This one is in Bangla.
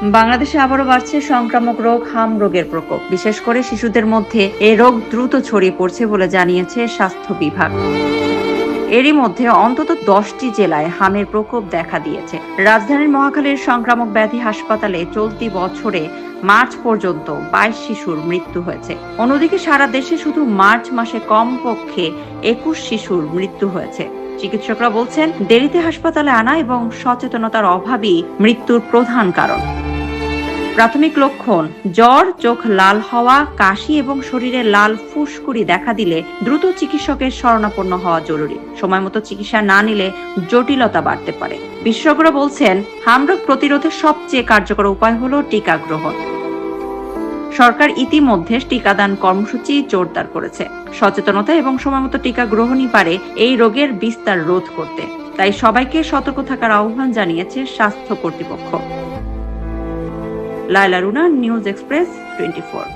বাংলাদেশে আবারও বাড়ছে সংক্রামক রোগ হাম রোগের প্রকোপ। বিশেষ করে শিশুদের মধ্যে এ রোগ দ্রুত ছড়িয়ে পড়ছে বলে জানিয়েছে স্বাস্থ্য বিভাগ। এরই মধ্যে অন্তত 10টি জেলায় হামের প্রকোপ দেখা দিয়েছে। রাজধানীর মহাখালীর সংক্রামক ব্যাধি হাসপাতালে চলতি বছরে মার্চ পর্যন্ত 22 শিশুর মৃত্যু হয়েছে। অন্যদিকে সারা দেশে শুধু মার্চ মাসে কমপক্ষে 21 শিশুর মৃত্যু হয়েছে। চিকিৎসকরা বলছেন, দেরিতে হাসপাতালে আনা এবং সচেতনতার অভাবই মৃত্যুর প্রধান কারণ। প্রাথমিক লক্ষণ জ্বর, চোখ লাল হওয়া, কাশি এবং শরীরে লাল ফুসকুড়ি দেখা দিলে দ্রুত চিকিৎসকের শরণাপন্ন হওয়া জরুরি। সময়মতো চিকিৎসা না নিলে জটিলতা বাড়তে পারে। বিশেষজ্ঞরা বলছেন, হামরোগ প্রতিরোধের সবচেয়ে কার্যকর উপায় হলো টিকা গ্রহণ। সরকার ইতিমধ্যে টিকাদান কর্মসূচি জোরদার করেছে। সচেতনতা এবং সময়মতো টিকা গ্রহণই পারে এই রোগের বিস্তার রোধ করতে। তাই সবাইকে সতর্ক থাকার আহ্বান জানিয়েছে স্বাস্থ্য কর্তৃপক্ষ। Laila Runa, news express 24।